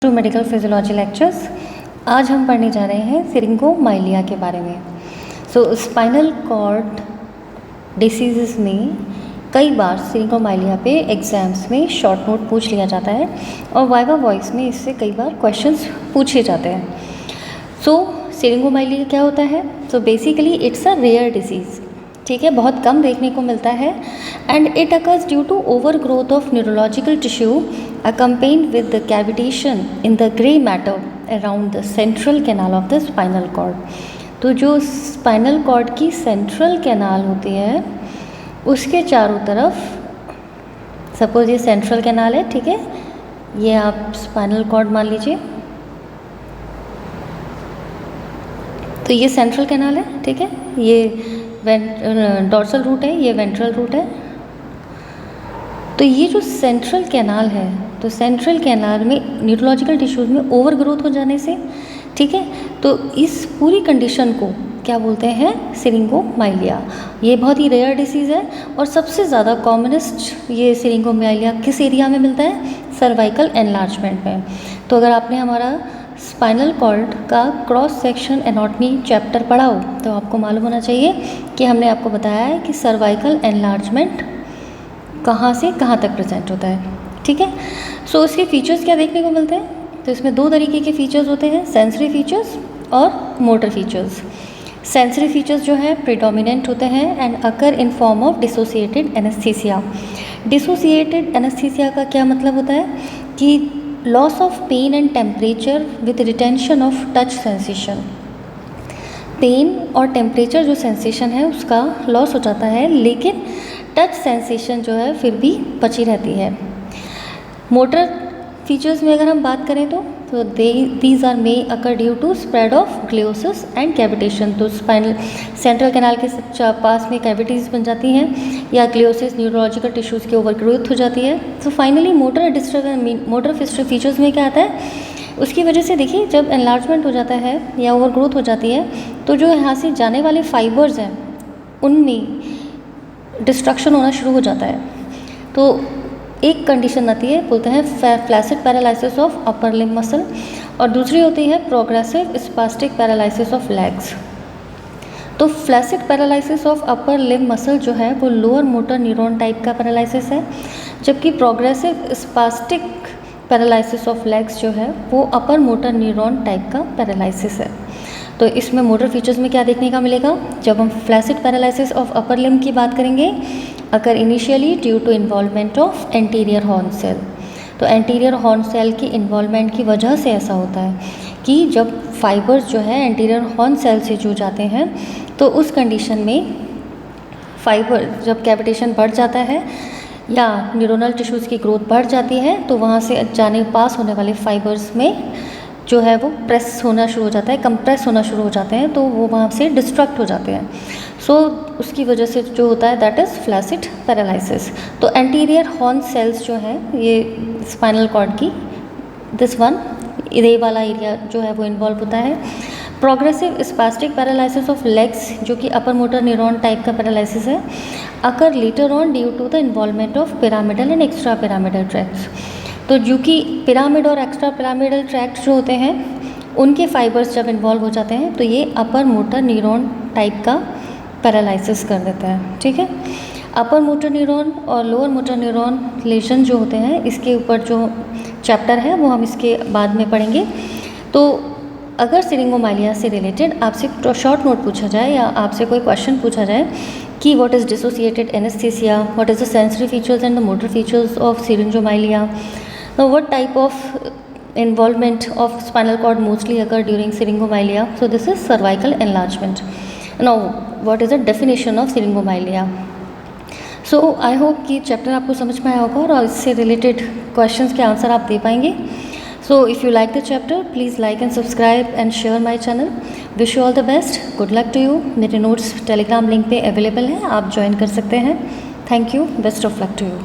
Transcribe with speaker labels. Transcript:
Speaker 1: To medical physiology lectures. आज हम पढ़ने जा रहे हैं सिरिंगोमाइलिया के बारे में। स्पाइनल कॉर्ड डिसीज़ में कई बार सिरिंगोमाइलिया पे एग्ज़ाम्स में शॉर्ट नोट पूछ लिया जाता है और वाइवा वॉइस में इससे कई बार क्वेश्चंस पूछे जाते हैं। सिरिंगोमाइलिया क्या होता है? Basically it's a rare disease, ठीक है, बहुत कम देखने को मिलता है and it occurs due to over growth of neurological tissue accompanied with the cavitation in the gray matter around the central canal of the spinal cord। तो जो स्पाइनल कॉर्ड की सेंट्रल कैनाल होती है उसके चारों तरफ, सपोज ये central canal है, ठीक है, ये आप स्पाइनल कॉर्ड मान लीजिए, तो ये सेंट्रल कैनाल है, ठीक है, ये डॉर्सल रूट है, ये वेंट्रल रूट है। तो ये जो सेंट्रल कैनाल है, तो सेंट्रल कैनाल में न्यूरोलॉजिकल टिश्यूज़ में ओवर ग्रोथ हो जाने से, ठीक है, तो इस पूरी कंडीशन को क्या बोलते हैं? सिरिंगोमाइलिया। ये बहुत ही रेयर डिसीज़ है और सबसे ज़्यादा कॉमनेस्ट ये सिरिंगोमाइलिया किस एरिया में मिलता है? सर्वाइकल एनलार्जमेंट में। तो अगर आपने हमारा स्पाइनल कॉर्ड का क्रॉस सेक्शन एनाटॉमी चैप्टर पढ़ा हो तो आपको मालूम होना चाहिए कि हमने आपको बताया है कि सर्वाइकल एनलार्जमेंट कहाँ से कहाँ तक प्रेजेंट होता है, ठीक है। इसके फीचर्स क्या देखने को मिलते हैं? तो इसमें दो तरीके के फीचर्स होते हैं, सेंसरी फीचर्स और मोटर फीचर्स। सेंसरी फीचर्स जो है प्रीडोमिनेंट होते हैं and occur in form of dissociated anaesthesia. Dissociated anaesthesia का क्या मतलब होता है कि loss of pain and temperature with retention of touch sensation. Pain और टेम्परेचर जो सेंसेशन है उसका लॉस हो जाता है, लेकिन टच सेंसेशन जो है फिर भी बची रहती है। मोटर फीचर्स में अगर हम बात करें तो these are may occur due to spread of gliosis and cavitation. तो स्पाइनल सेंट्रल कैनाल के पास में कैविटीज़ बन जाती हैं या ग्लियोसिस न्यूरोलॉजिकल टिश्यूज़ की ओवरग्रोथ हो जाती है। फाइनली मोटर फीचर्स में क्या आता है? उसकी वजह से देखिए, जब एनलार्जमेंट हो जाता है या ओवरग्रोथ हो जाती है तो जो यहाँ से जाने वाले फाइबर्स हैं उनमें डिस्ट्रक्शन होना शुरू हो जाता है। तो एक कंडीशन आती है, बोलते हैं flaccid paralysis of upper limb muscle, और दूसरी होती है progressive spastic paralysis of legs. तो flaccid paralysis of upper limb muscle जो है वो लोअर मोटर न्यूरॉन टाइप का पैरालिसिस है, जबकि progressive spastic paralysis of legs जो है वो अपर मोटर न्यूरॉन टाइप का पैरालिसिस है। तो इसमें मोटर फीचर्स में क्या देखने का मिलेगा? जब हम flaccid paralysis of upper limb की बात करेंगे, अगर initially due to involvement of anterior horn cell. तो एंटीरियर हॉर्न सेल की इन्वॉल्वमेंट की वजह से ऐसा होता है कि जब फाइबर्स जो है एंटीरियर हॉर्न सेल से जुड़ जाते हैं तो उस कंडीशन में फाइबर जब कैविटेशन बढ़ जाता है या न्यूरोनल टिश्यूज़ की ग्रोथ बढ़ जाती है तो वहाँ से पास होने वाले फाइबर्स में जो है वो प्रेस होना शुरू हो जाता है, कंप्रेस होना शुरू हो जाते हैं, तो वो वहाँ से डिस्ट्रक्ट हो जाते हैं। उसकी वजह से जो होता है दैट इज़ फ्लैसिड पैरालिसिस। तो एंटीरियर हॉर्न सेल्स जो है ये स्पाइनल कॉर्ड की दिस वन ये वाला एरिया जो है वो इन्वॉल्व होता है। Progressive spastic paralysis of legs जो कि अपर मोटर न्यूरॉन टाइप का पैरालिसिस है, occur later on due to the involvement of pyramidal and extra pyramidal tracts. तो जो कि पिरामिड और एक्स्ट्रा पिरामिडल ट्रैक्ट जो होते हैं उनके फाइबर्स जब इन्वॉल्व हो जाते हैं तो ये अपर मोटर न्यूरॉन टाइप का पैरालिसिस कर देता है, ठीक है। अपर मोटर न्यूरॉन और लोअर मोटर न्यूरॉन लेशन जो होते हैं इसके ऊपर जो चैप्टर है वो हम इसके बाद में पढ़ेंगे। तो अगर सिरिंगोमाइलिया से रिलेटेड आपसे शॉर्ट नोट पूछा जाए या आपसे कोई क्वेश्चन पूछा जाए कि what is dissociated anaesthesia, what is the sensory features and the motor features of syringomyelia, now what type of involvement of spinal cord mostly occur during syringomalia? So this is cervical enlargement. Now what is the definition of syringomalia? So I hope कि chapter आपको समझ में आया होगा और इससे related questions के answer आप दे पाएंगे। So if you like the chapter, please like and subscribe and share my channel. Wish you all the best. Good luck to you. मेरे नोट्स टेलीग्राम लिंक पे अवेलेबल हैं, आप ज्वाइन कर सकते हैं। Thank you, best of luck to you.